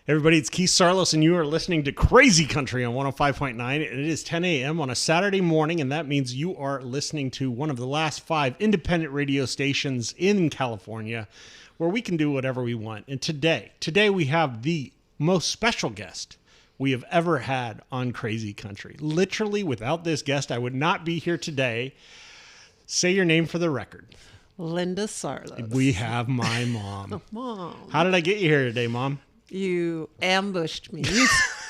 Everybody, it's Keith Saarloos, and you are listening to Krazy Country on 105.9, and it is 10 a.m. on a Saturday morning, and that means you are listening to one of the last 5 independent radio stations in California where we can do whatever we want. And today we have the most special guest we have ever had on Krazy Country. Literally, without this guest, I would not be here today. Say your name for the record. Linda Saarloos. We have my mom. Mom. How did I get you here today, Mom? You ambushed me.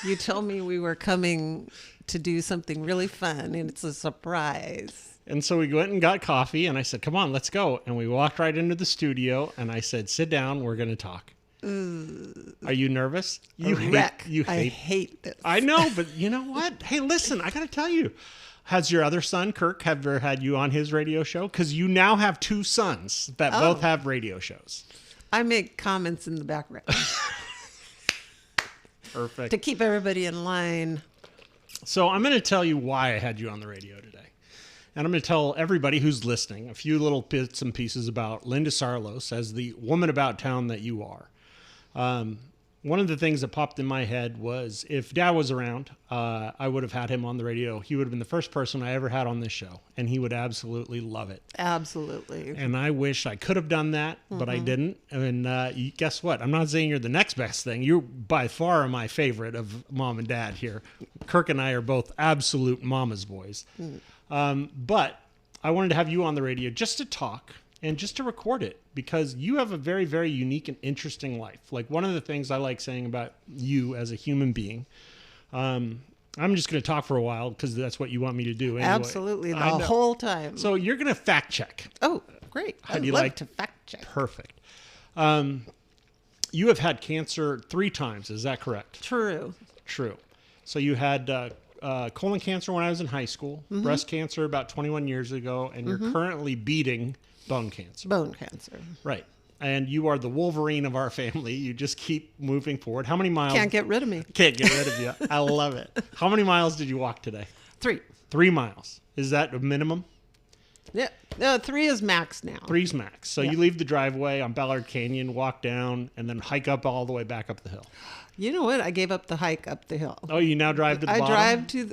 You told me we were coming to do something really fun, and it's a surprise. And so we went and got coffee, and I said, come on, let's go. And we walked right into the studio, and I said, sit down, we're going to talk. Are you nervous? You hate this. I know, but you know what? Hey, listen, I got to tell you. Has your other son, Kirk, ever had you on his radio show? Because you now have 2 sons that both have radio shows. I make comments in the background. Perfect. To keep everybody in line. So I'm going to tell you why I had you on the radio today. And I'm going to tell everybody who's listening a few little bits and pieces about Linda Saarloos as the woman about town that you are. One of the things that popped in my head was if Dad was around, I would have had him on the radio. He would have been the first person I ever had on this show, and he would absolutely love it. Absolutely. And I wish I could have done that, but I didn't. And guess what? I'm not saying you're the next best thing. You by far are my favorite of Mom and Dad here. Kirk and I are both absolute mama's boys. But I wanted to have you on the radio just to talk and just to record it because you have a very, very unique and interesting life. Like one of the things I like saying about you as a human being, I'm just going to talk for a while because that's what you want me to do anyway. Absolutely, the whole time. So you're going to fact check. Oh, great. I'd love to fact check. Perfect. You have had cancer 3 times. Is that correct? True. So you had colon cancer when I was in high school, breast cancer about 21 years ago, and you're currently beating bone cancer. Bone cancer. Right. And you are the Wolverine of our family. You just keep moving forward. How many miles? Can't get rid of me. Can't get rid of you. I love it. How many miles did you walk today? 3. 3 miles. Is that a minimum? Yeah. No, 3 is max now. 3's max. So you leave the driveway on Ballard Canyon, walk down, and then hike up all the way back up the hill. You know what? I gave up the hike up the hill. Oh, you now drive to the bottom?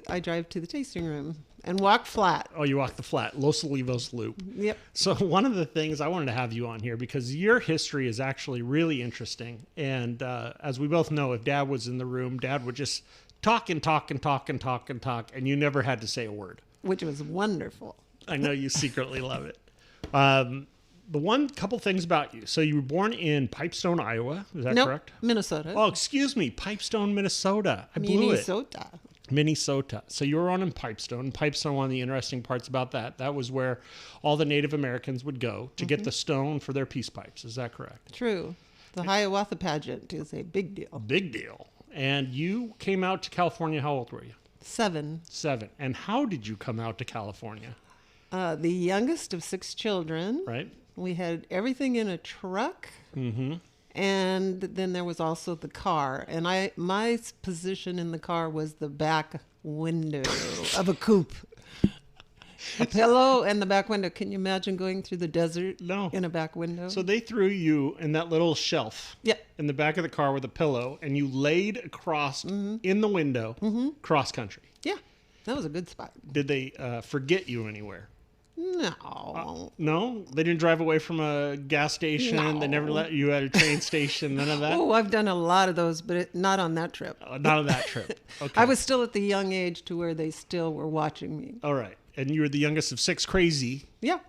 I drive to the tasting room and walk flat. Oh, you walk the flat. Los Olivos Loop. Yep. So one of the things I wanted to have you on here because your history is actually really interesting. And as we both know, if Dad was in the room, Dad would just talk and talk and talk and talk and talk, and you never had to say a word. Which was wonderful. I know you secretly love it. The couple things about you. So you were born in Pipestone, Iowa. Is that correct? Minnesota. Oh, excuse me. Pipestone, Minnesota. I blew it. Minnesota. So you were on in Pipestone. Pipestone, one of the interesting parts about that was where all the Native Americans would go to get the stone for their peace pipes. Is that correct? True. The Hiawatha pageant is a big deal. Big deal. And you came out to California. How old were you? 7. 7. And how did you come out to California? The youngest of 6 children. Right. We had everything in a truck. And then there was also the car. And my position in the car was the back window of a coupe. A pillow and the back window. Can you imagine going through the desert in a back window? So they threw you in that little shelf in the back of the car with a pillow, and you laid across in the window cross country. Yeah, that was a good spot. Did they forget you anywhere? No. No? They didn't drive away from a gas station? No. They never let you at a train station? None of that? Oh, I've done a lot of those, but not on that trip. Not on that trip. Okay. I was still at the young age to where they still were watching me. All right. And you were the youngest of 6. Crazy. Yeah.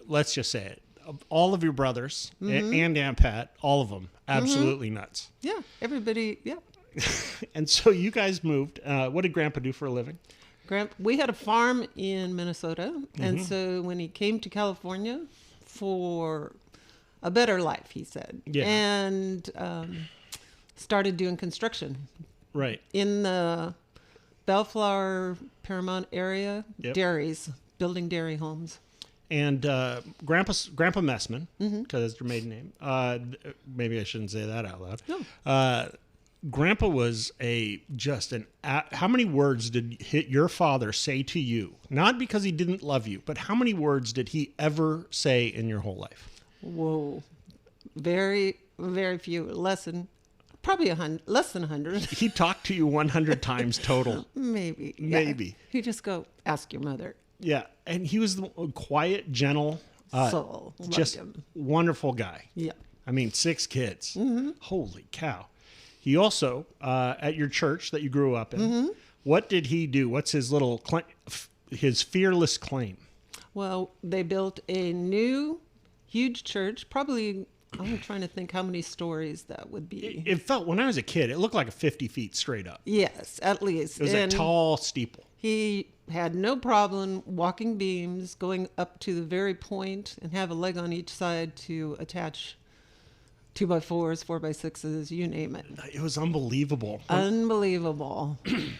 Let's just say it. All of your brothers and Aunt Pat, all of them, absolutely nuts. Yeah. Everybody, yeah. And so you guys moved. What did Grandpa do for a living? We had a farm in Minnesota, and so when he came to California for a better life, he said, and started doing construction. Right. In the Bellflower, Paramount area, dairies, building dairy homes. And Grandpa Messman, because that's your maiden name. Maybe I shouldn't say that out loud. No. Grandpa was how many words did your father say to you? Not because he didn't love you, but how many words did he ever say in your whole life? Whoa. Very, very few. Less than Probably less than 100. He talked to you 100 times total. Maybe. Maybe. He'd just go, ask your mother. Yeah, and he was the quiet, gentle, Soul. Loved just him. wonderful guy. Yeah. I mean, 6 kids. Mm-hmm. Holy cow. He also, at your church that you grew up in, Mm-hmm. what did he do? What's his little his fearless claim? Well, they built a new, huge church. Probably, I'm trying to think how many stories that would be. It felt, when I was a kid, it looked like a 50 feet straight up. Yes, at least. It was a tall steeple. He had no problem walking beams, going up to the very point, and have a leg on each side to attach 2x4s, 4x6s, you name it. It was unbelievable. Unbelievable.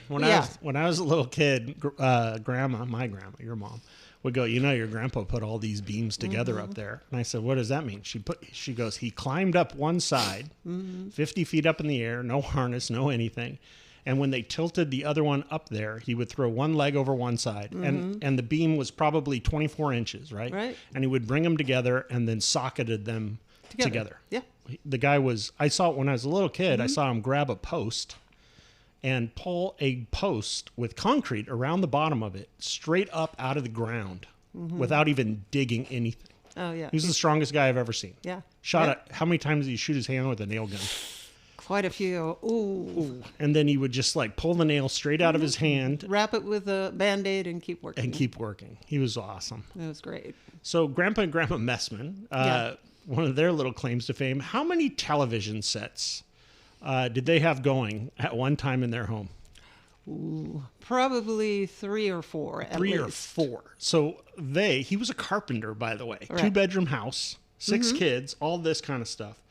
When I was a little kid, my grandma, your mom, would go, your grandpa put all these beams together up there. And I said, what does that mean? She goes, he climbed up one side, 50 feet up in the air, no harness, no anything. And when they tilted the other one up there, he would throw one leg over one side. And the beam was probably 24 inches, right? Right. And he would bring them together and then socketed them together. Yeah. The guy I saw it when I was a little kid, I saw him grab a post and pull a post with concrete around the bottom of it straight up out of the ground without even digging anything. Oh, yeah. He's the strongest guy I've ever seen. Yeah. How many times did he shoot his hand with a nail gun? Quite a few. Ooh. And then he would just pull the nail straight out of his hand Wrap it with a Band-Aid and keep working. He was awesome. It was great. So Grandpa and Grandma Messman, one of their little claims to fame, how many television sets did they have going at one time in their home? Ooh, probably 3 or 4 at Three or least. 4. So he was a carpenter, by the way. Right. 2-bedroom house, 6 kids, all this kind of stuff.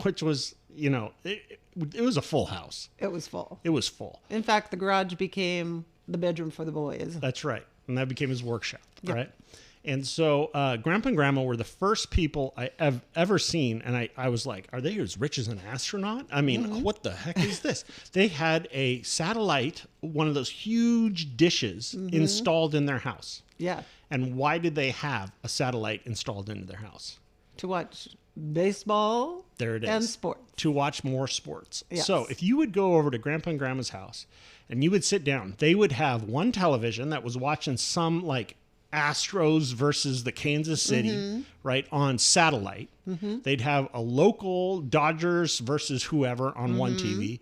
Which was, it was a full house. It was full. It was full. In fact, the garage became the bedroom for the boys. That's right. And that became his workshop, Yep. right? And so Grandpa and Grandma were the first people I have ever seen. And I was like, are they as rich as an astronaut? I mean, what the heck is this? They had a satellite, one of those huge dishes installed in their house. Yeah. And why did they have a satellite installed into their house? To watch baseball There it is. and sports. To watch more sports. Yes. So if you would go over to Grandpa and Grandma's house and you would sit down, they would have one television that was watching some Astros versus the Kansas City, right, on satellite. They'd have a local Dodgers versus whoever on one TV.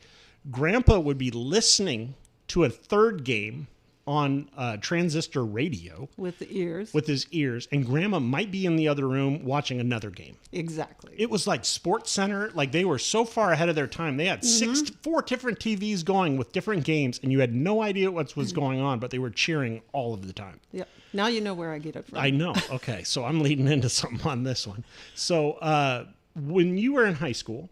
Grandpa would be listening to a third game on transistor radio With the ears. with his ears, and Grandma might be in the other room watching another game. Exactly. It was like Sports Center. They were so far ahead of their time. They had 4 different TVs going with different games, and you had no idea what was going on, but they were cheering all of the time. Yep. Now you know where I get it from. I know. Okay, so I'm leading into something on this one. So when you were in high school,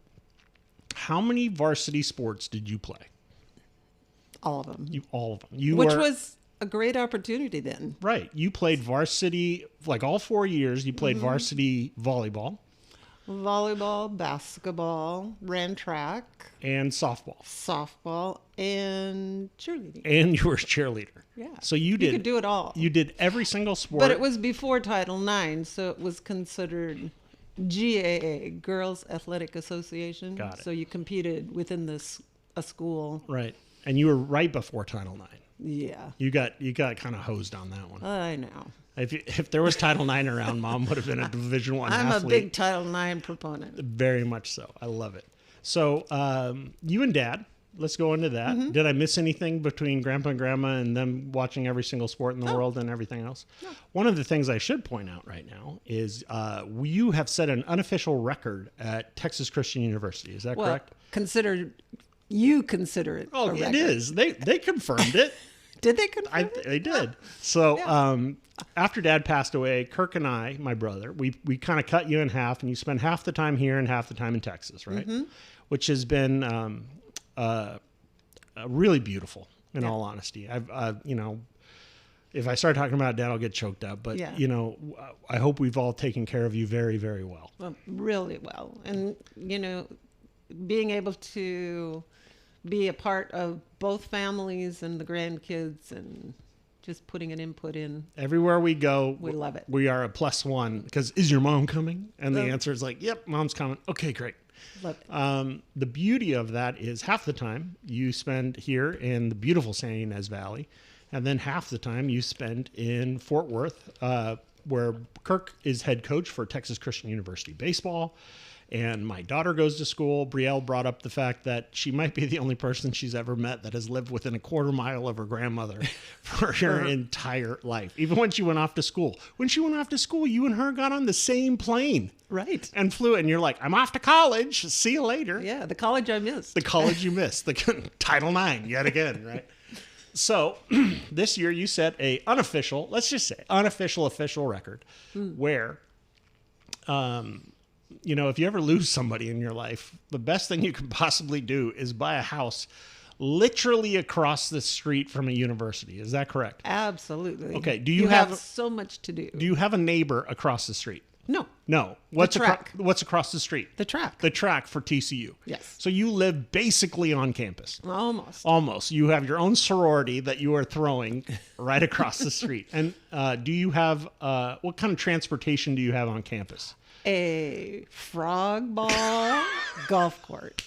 how many varsity sports did you play? All of them. All of them. Which was a great opportunity then. Right. You played varsity, all 4 years, you played varsity volleyball. Volleyball, basketball, ran track, And softball. softball, and cheerleading. And you were a cheerleader. Yeah. So you did. You could do it all. You did every single sport. But it was before Title IX, so it was considered GAA, Girls Athletic Association. Got it. So you competed within a school. Right. And you were right before Title IX. Yeah. You got kind of hosed on that one. I know. If there was Title IX around, Mom would have been a Division I I'm athlete. a big Title IX proponent. Very much so. I love it. So you and Dad, let's go into that. Did I miss anything between Grandpa and Grandma and them watching every single sport in the world and everything else? No. One of the things I should point out right now is you have set an unofficial record at Texas Christian University. Is that correct? You consider it a record. It is. They confirmed it. Did they confirm it? They did. So after Dad passed away, Kirk and I, my brother, we kind of cut you in half, and you spend half the time here and half the time in Texas, right? Which has been really beautiful, in all honesty. If I start talking about Dad, I'll get choked up. But I hope we've all taken care of you very, very well. Well, really well, and being able to be a part of both families and the grandkids and just putting an input in. Everywhere we go, We love it. We are a +1 because is your mom coming? And the answer is yep, Mom's coming. Okay, great. Love it. The beauty of that is half the time you spend here in the beautiful San Ynez Valley, and then half the time you spend in Fort Worth, where Kirk is head coach for Texas Christian University baseball. And my daughter goes to school. Brielle brought up the fact that she might be the only person she's ever met that has lived within a quarter mile of her grandmother for her entire life. Even when she went off to school. When she went off to school, you and her got on the same plane. Right. And flew. And you're like, I'm off to college. See you later. Yeah, the college I missed. The college you missed. The Title IX yet again, right? So this year you set a unofficial, let's just say unofficial official record where... you know, if you ever lose somebody in your life, the best thing you can possibly do is buy a house literally across the street from a university. Is that correct? Absolutely. Okay. Do you have so much to do? Do you have a neighbor across the street? No. No. What's across the street? The track. The track for TCU. Yes. So you live basically on campus. Almost. Almost. You have your own sorority that you are throwing right across the street. And do you have, what kind of transportation do you have on campus? A frog ball golf cart.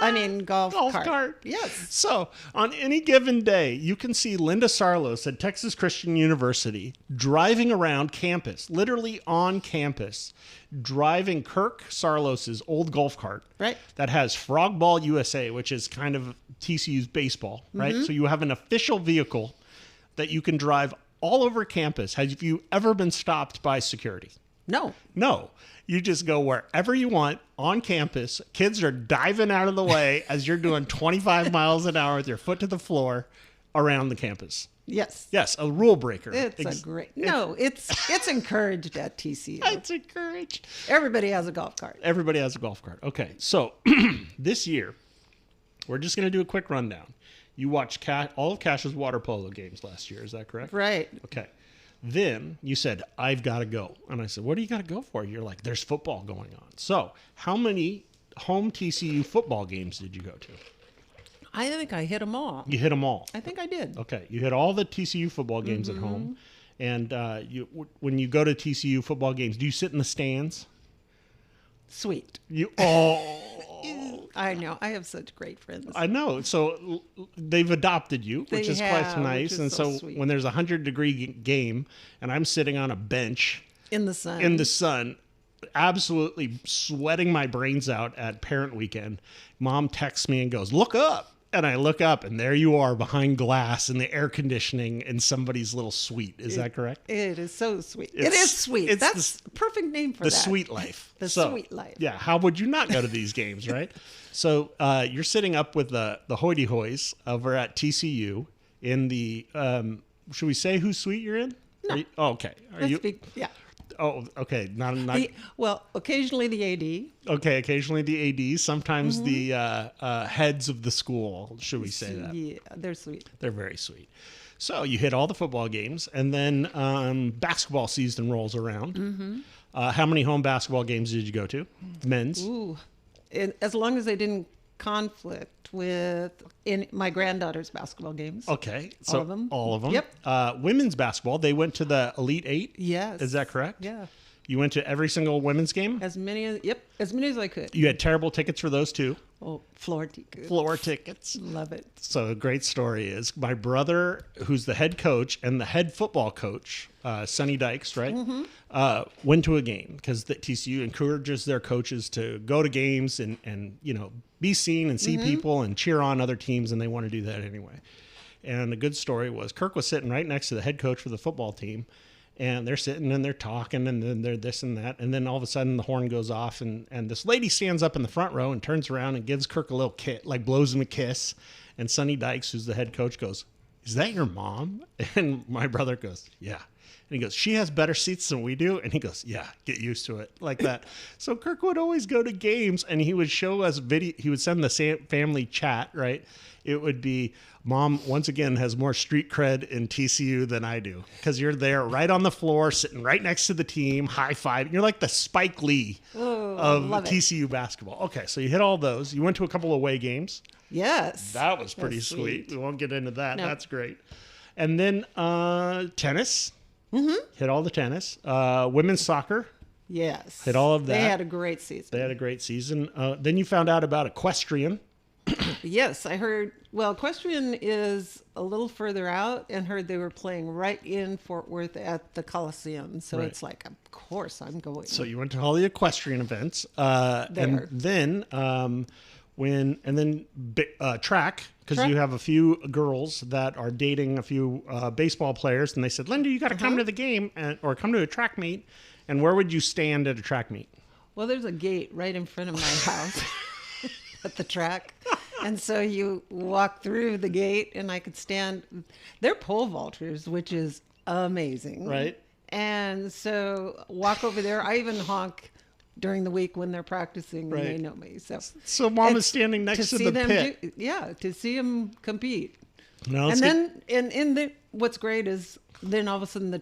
I mean, golf cart. Yes. So on any given day, you can see Linda Saarloos at Texas Christian University driving around campus, literally on campus, driving Kirk Saarloos' old golf cart. Right. That has Frog Ball USA, which is kind of TCU's baseball, right? So you have an official vehicle that you can drive all over campus. Have you ever been stopped by security? No. No. You just go wherever you want on campus. Kids are diving out of the way as you're doing 25 miles an hour with your foot to the floor around the campus. Yes. Yes, a rule breaker. It's it's encouraged at TCU. It's encouraged. Everybody has a golf cart. Everybody has a golf cart. Okay, so this year, we're just going to do a quick rundown. You watched all of Cash's water polo games last year. Is that correct? Right. Okay. Then you said, I've got to go. And I said, what do you got to go for? You're like, there's football going on. So how many home TCU football games did you go to? I think I hit them all. You hit them all. I think I did. Okay. You hit all the TCU football games at home. And when you go to TCU football games, do you sit in the stands? Sweet. I know. I have such great friends. I know. So they've adopted you, which is quite nice. And so when there's a 100-degree game and I'm sitting on a bench in the sun, absolutely sweating my brains out at parent weekend, Mom texts me and goes, look up. And I look up, and there you are behind glass in the air conditioning in somebody's little suite. Is that correct? It is so sweet. It is sweet. That's the perfect name for that. The sweet life. The sweet life. Yeah. How would you not go to these games, right? So you're sitting up with the hoity-hoys over at TCU in the, should we say whose suite you're in? No. Okay. Yeah. Oh, okay. Not occasionally the AD. Okay, occasionally the AD. Sometimes the heads of the school. Should we say that? Yeah, they're sweet. They're very sweet. So you hit all the football games, and then basketball season rolls around. How many home basketball games did you go to? Men's. Ooh, as long as they didn't conflict with in my granddaughter's basketball games. Okay, so all of them. Yep. Women's basketball, they went to the Elite Eight. Yes. Is that correct? Yeah. You went to every single women's game? As many as I could. You had terrible tickets for those too? Oh, floor tickets. Floor tickets. Love it. So a great story is my brother, who's the head coach and the head football coach, Sonny Dykes, right? Went to a game because the TCU encourages their coaches to go to games and be seen and see people and cheer on other teams, and they want to do that anyway. And a good story was Kirk was sitting right next to the head coach for the football team. And they're sitting and they're talking and then they're this and that. And then all of a sudden the horn goes off and this lady stands up in the front row and turns around and gives Kirk a little kiss, like blows him a kiss. And Sonny Dykes, who's the head coach, goes, is that your mom? And my brother goes, yeah. And he goes, she has better seats than we do. And he goes, yeah, get used to it, like that. So Kirk would always go to games and he would show us video. He would send the family chat, right? It would be, Mom, once again, has more street cred in TCU than I do. Because you're there right on the floor, sitting right next to the team, high five. You're like the Spike Lee of TCU basketball. Okay, so you hit all those. You went to a couple away games. Yes. That was pretty sweet. We won't get into that. No. That's great. And then tennis. Hit all the tennis. Women's soccer. Yes. Hit all of that. They had a great season. They had a great season. Then you found out about equestrian. Yes, I heard. Well, equestrian is a little further out, and heard they were playing right in Fort Worth at the Coliseum. So Right. it's like, of course, I'm going. So you went to all the equestrian events, and then track, because you have a few girls that are dating a few baseball players, and they said, Linda, you got to come to the game or come to a track meet. And where would you stand at a track meet? Well, there's a gate right in front of my house at the track. And so you walk through the gate, and I could stand. They're pole vaulters, which is amazing. Right. And so walk over there. I even honk during the week when they're practicing, and they know me. So Mom is standing next to the pit. To see them compete. No, And then, what's great is then all of a sudden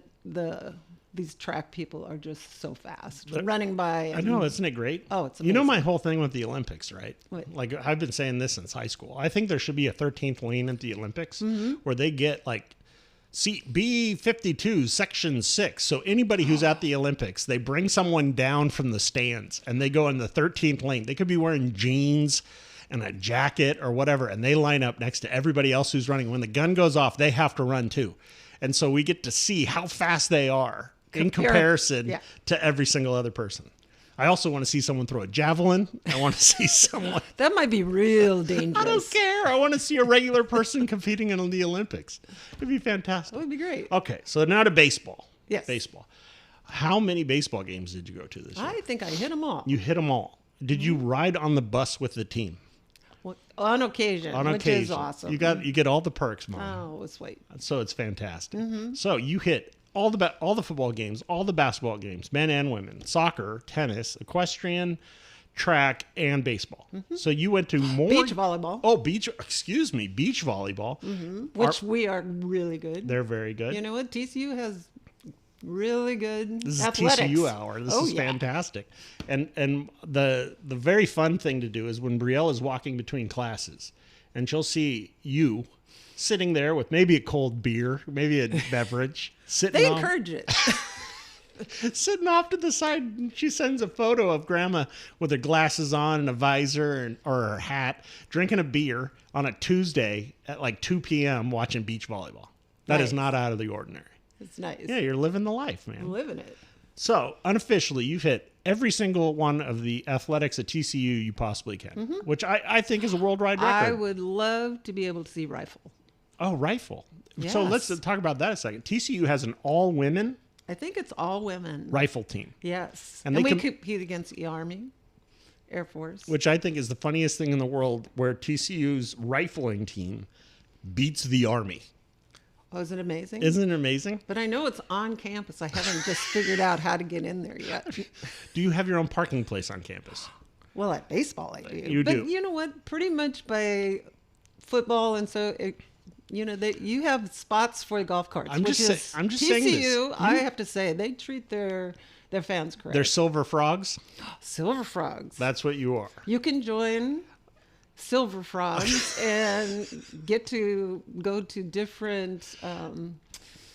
these track people are just so fast running by. I know, isn't it great? Oh, it's amazing. You know my whole thing with the Olympics, right? What? Like I've been saying this since high school. I think there should be a 13th lane at the Olympics where they get like seat B52, section 6. So anybody who's at the Olympics, they bring someone down from the stands and they go in the 13th lane. They could be wearing jeans and a jacket or whatever, and they line up next to everybody else who's running. When the gun goes off, they have to run too. And so we get to see how fast they are in comparison to every single other person. I also want to see someone throw a javelin. I want to see someone. That might be real dangerous. I don't care. I want to see a regular person competing in the Olympics. It'd be fantastic. That would be great. Okay, so now to baseball. Yes. Baseball. How many baseball games did you go to this year? I think I hit them all. You hit them all. Did you ride on the bus with the team? On occasion, which is awesome. You get all the perks, Mom. Oh, sweet. So it's fantastic. So you hit all the football games, all the basketball games, men and women, soccer, tennis, equestrian, track, and baseball. So you went to more Beach volleyball. Oh, beach volleyball. Which we are really good. They're very good. You know what? TCU has really good This is athletics. TCU hour. This is fantastic. And the very fun thing to do is when Brielle is walking between classes, and she'll see you sitting there with maybe a cold beer, maybe a beverage, They encourage it. sitting off to the side. And she sends a photo of Grandma with her glasses on and a visor or her hat, drinking a beer on a Tuesday at like 2 p.m. watching beach volleyball. That is not out of the ordinary. It's nice. Yeah, you're living the life, man. I'm living it. So, unofficially, you've hit every single one of the athletics at TCU you possibly can, which I think is a worldwide record. I would love to be able to see rifle. Oh, rifle. Yes. So let's talk about that a second. TCU has an all-women I think it's all women. rifle team. Yes. And And they we compete against the Army, Air Force. Which I think is the funniest thing in the world, where TCU's rifling team beats the Army. Oh, isn't it amazing? Isn't it amazing? But I know it's on campus. I haven't just figured out how to get in there yet. Do you have your own parking place on campus? Well, at baseball I do. You but do. You know what? Pretty much by football, and so you have spots for golf carts. I'm just saying this. TCU, I have to say, they treat their fans correct. They're silver frogs. Silver Frogs. That's what you are. You can join Silver Frogs and get to go to different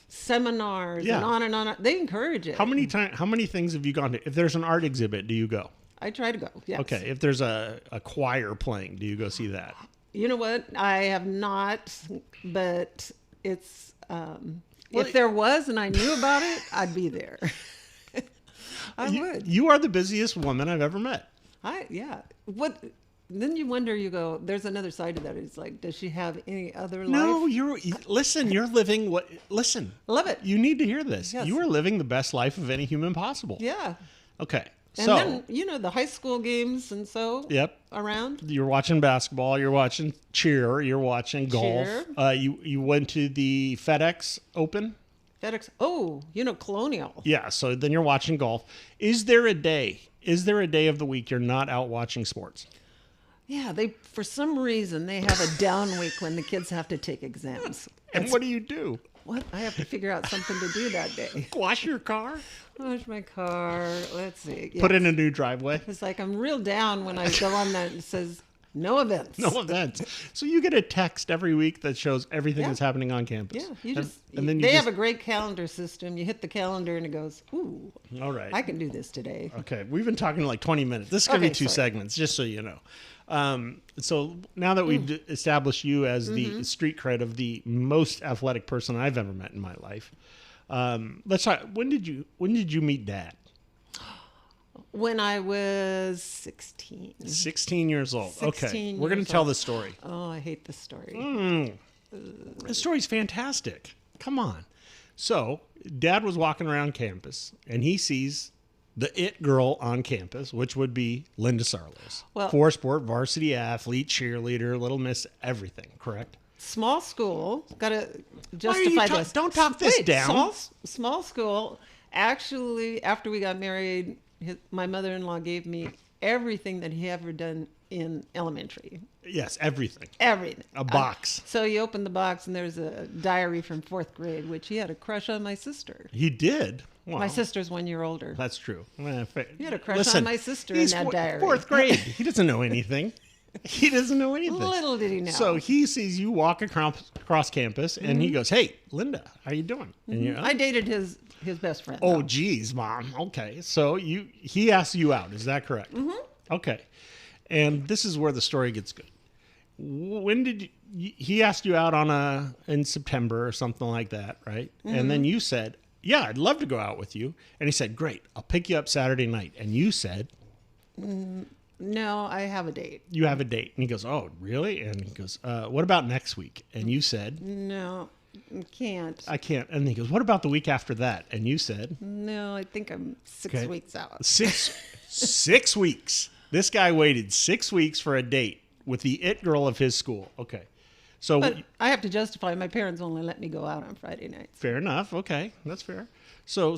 seminars and on and on. They encourage it. How many things have you gone to? If there's an art exhibit, do you go? I try to go. Yes. Okay. If there's a choir playing, do you go see that? You know what? I have not, but it's if there was and I knew about it, I'd be there. I would. You are the busiest woman I've ever met. What? Then you wonder. You go. There's another side to that. It's like, does she have any other life? No, listen. You're living what? Listen. Love it. You need to hear this. Yes. You are living the best life of any human possible. Yeah. Okay. And then the high school games and so. Yep. Around. You're watching basketball. You're watching cheer. You're watching golf. Cheer. You went to the FedEx Open. FedEx. Oh, Colonial. Yeah. So then you're watching golf. Is there a day of the week you're not out watching sports? Yeah, for some reason they have a down week when the kids have to take exams. And what do you do? What? I have to figure out something to do that day. Wash your car? Wash my car. Let's see. Put in a new driveway? It's like I'm real down when I go on that. It says No events. No events. So you get a text every week that shows everything Yeah. that's happening on campus. Yeah, you just and then they have a great calendar system. You hit the calendar and it goes, ooh, all right. I can do this today. Okay, we've been talking like 20 minutes. This is going to Okay, be two sorry. segments, just so you know. So now that we've established you as the street cred of the most athletic person I've ever met in my life, let's talk. When did you meet Dad? When I was 16. 16 years old. 16 Okay, we're going years to tell old. the story. Oh, I hate this story. The story's fantastic. Come on. So, Dad was walking around campus, and he sees the it girl on campus, which would be Linda Saarloos. Well- Four sport, varsity athlete, cheerleader, little miss, everything, correct? Small school. Got to Why are you justify ta- this. don't talk this down. Small school. Actually, after we got married, my mother-in-law gave me everything that he ever done in elementary. Yes, everything. Everything. A box. So you open the box and there's a diary from 4th grade, which he had a crush on my sister. He did. Well, My sister's 1 year older. that's true. He had a crush on my sister in that diary. 4th grade. He doesn't know anything. He doesn't know anything. Little did he know. So he sees you walk across campus, and he goes, "Hey, Linda, how you doing?" And you're, I dated his best friend. "Oh, though. geez, Mom. Okay." So he asked you out. Is that correct? Mm-hmm. Okay. And this is where the story gets good. When did he asked you out in September or something like that, right? Mm-hmm. And then you said, "Yeah, I'd love to go out with you." And he said, "Great, I'll pick you up Saturday night." And you said, No, I have a date. "You have a date." And he goes, "Oh, really?" And he goes, "What about next week?" And you said, No, can't. "I can't." And he goes, "What about the week after that?" And you said, No, I think I'm 6 Okay. weeks out. 6 weeks. This guy waited 6 weeks for a date with the it girl of his school. Okay. So But I have to justify my parents only let me go out on Friday nights. fair enough. Okay. That's fair. So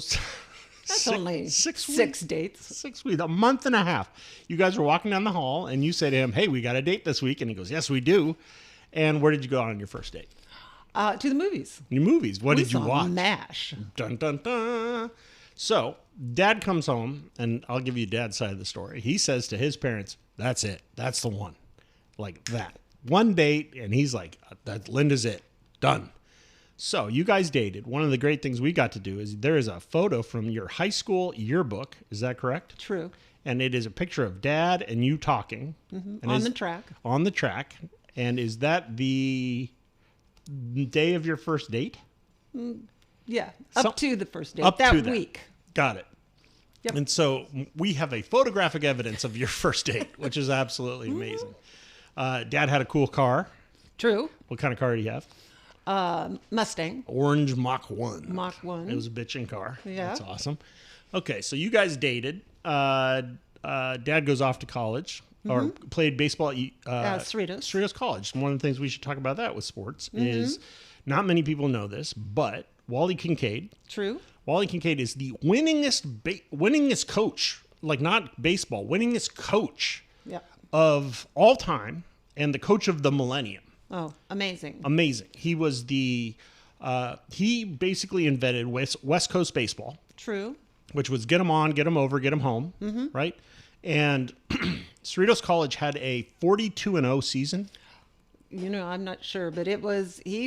That's only 6 six weeks. dates. 6 weeks, a month and a half. You guys were walking down the hall and you say to him, "Hey, we got a date this week." And he goes, "Yes, we do." And where did you go on your first date? To the movies. Your movies. What We did you saw watch? MASH. Dun, dun, dun. So, Dad comes home, and I'll give you Dad's side of the story. He says to his parents, "That's it. That's the one." Like that. One date, and he's like, "That Linda's it. Done." So, you guys dated. One of the great things we got to do is there is a photo from your high school yearbook. Is that correct? True. And it is a picture of Dad and you talking. And On is- the track. On the track. And is that the day of your first date? Yeah. So- Up to the first date. Up that to that. week. Got it. Yep. And so we have a photographic evidence of your first date, which is absolutely amazing. Dad had a cool car. True. What kind of car did he have? Mustang. Orange Mach 1. Mach 1. It was a bitchin' car. Yeah. That's awesome. Okay, so you guys dated. Dad goes off to college or played baseball at Cerritos. Cerritos College. One of the things we should talk about that with sports is not many people know this, but Wally Kincaid. True. Wally Kincaid is the winningest coach, like not baseball, winningest coach Yep. of all time and the coach of the millennium. Oh, amazing. Amazing. He was he basically invented West Coast baseball, True. which was get them on, get them over, get them home, right? And Cerritos College had a 42-0 season. You know, I'm not sure, but he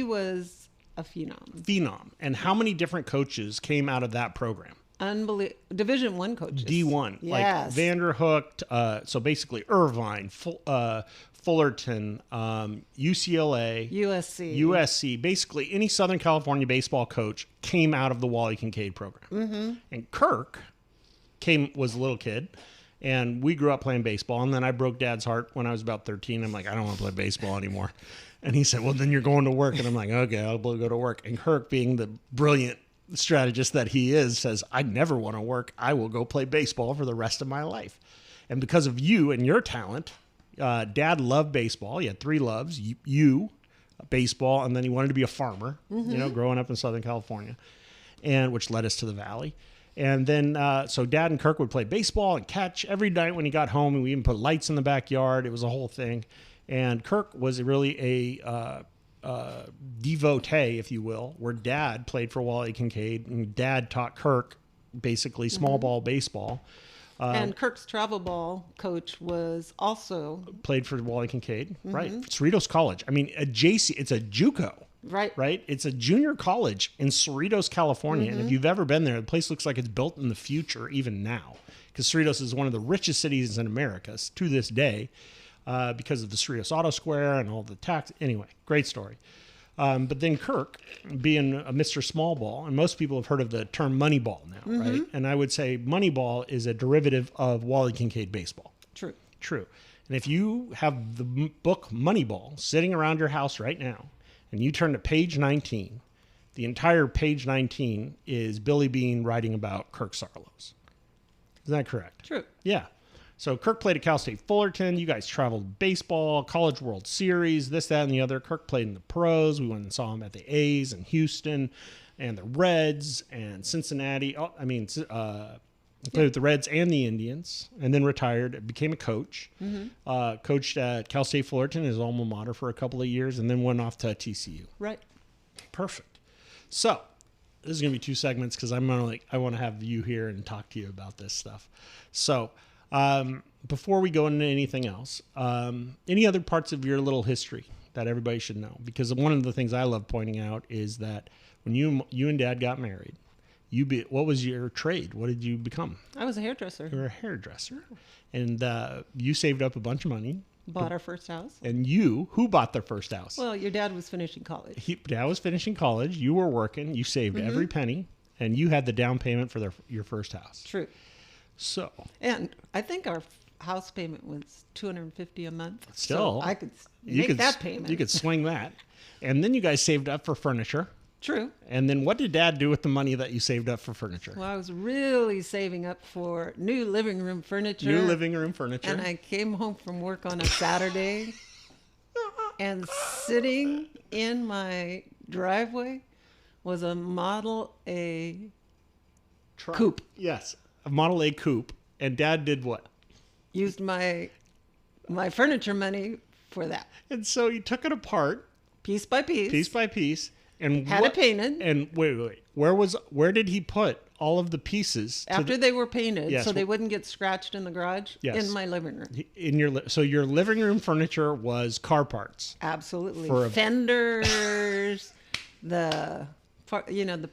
was a phenom. Phenom. And how many different coaches came out of that program? Unbelievable. Division I coaches. D1, like Yes. Vanderhook, so basically Irvine, Fullerton, UCLA, USC, basically any Southern California baseball coach came out of the Wally Kincaid program. And Kirk was a little kid, and we grew up playing baseball. And then I broke Dad's heart when I was about 13. I'm like, I don't want to play baseball anymore. And he said, well, then you're going to work. And I'm like, okay, I'll go to work. And Kirk, being the brilliant strategist that he is, says, I never want to work. I will go play baseball for the rest of my life. And because of you and your talent, Dad loved baseball. He had three loves: baseball, and then he wanted to be a farmer. You know, growing up in Southern California, and which led us to the Valley. And then, so Dad and Kirk would play baseball and catch every night when he got home, and we even put lights in the backyard. It was a whole thing. And Kirk was really a devotee, if you will, where Dad played for Wally Kincaid, and Dad taught Kirk basically small ball baseball. And Kirk's travel ball coach was also played for Wally Kincaid, right? Cerritos College. I mean, it's a JUCO. Right? It's a junior college in Cerritos, California. And if you've ever been there, the place looks like it's built in the future, even now. Because Cerritos is one of the richest cities in America to this day because of the Cerritos Auto Square and all the tax. Anyway, great story. But then Kirk, being a Mr. Small Ball, and most people have heard of the term Moneyball now, right? And I would say Moneyball is a derivative of Wally Kincaid baseball. True. And if you have the book Moneyball sitting around your house right now, and you turn to page 19, the entire page 19 is Billy Beane writing about Kirk Saarloos. Isn't that correct? True. Yeah. So Kirk played at Cal State Fullerton. You guys traveled baseball, College World Series, this, that, and the other. Kirk played in the pros. We went and saw him at the A's and Houston and the Reds and Cincinnati. He played with the Reds and the Indians, and then retired, became a coach. Coached at Cal State Fullerton, his alma mater, for a couple of years, and then went off to TCU. Right. Perfect. So this is going to be 2 segments because I want to have you here and talk to you about this stuff. So before we go into anything else, any other parts of your little history that everybody should know? Because one of the things I love pointing out is that when you and Dad got married, what was your trade? What did you become? I was a hairdresser. You were a hairdresser. And you saved up a bunch of money. Bought our first house. And who bought their first house? Well, your dad was finishing college. Dad was finishing college. You were working. You saved every penny. And you had the down payment for your first house. True. So. And I think our house payment was $250 a month. Still. So I could make that payment. You could swing that. And then you guys saved up for furniture. True. And then what did Dad do with the money that you saved up for furniture? Well, I was really saving up for new living room furniture. And I came home from work on a Saturday, and sitting in my driveway was a Model A coupe. Yes, a Model A coupe. And Dad did what? Used my furniture money for that. And so you took it apart. Piece by piece. And had it painted. And wait. Where did he put all of the pieces? After they were painted, yes. So they wouldn't get scratched in the garage? Yes. In my living room. So your living room furniture was car parts? Absolutely. Fenders, the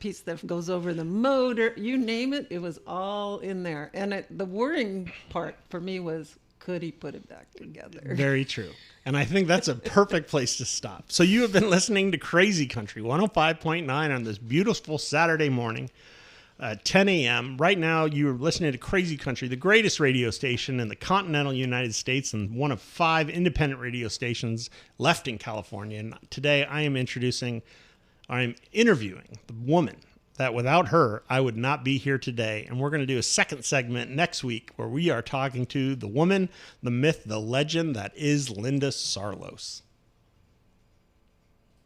piece that goes over the motor, you name it, it was all in there. And the worrying part for me was, could he put it back together? Very true. And I think that's a perfect place to stop. So you have been listening to Krazy Country 105.9 on this beautiful Saturday morning, 10 a.m. Right now, you're listening to Krazy Country, the greatest radio station in the continental United States and one of 5 independent radio stations left in California. And today I am interviewing the woman that without her, I would not be here today. And we're going to do a second segment next week where we are talking to the woman, the myth, the legend that is Linda Saarloos.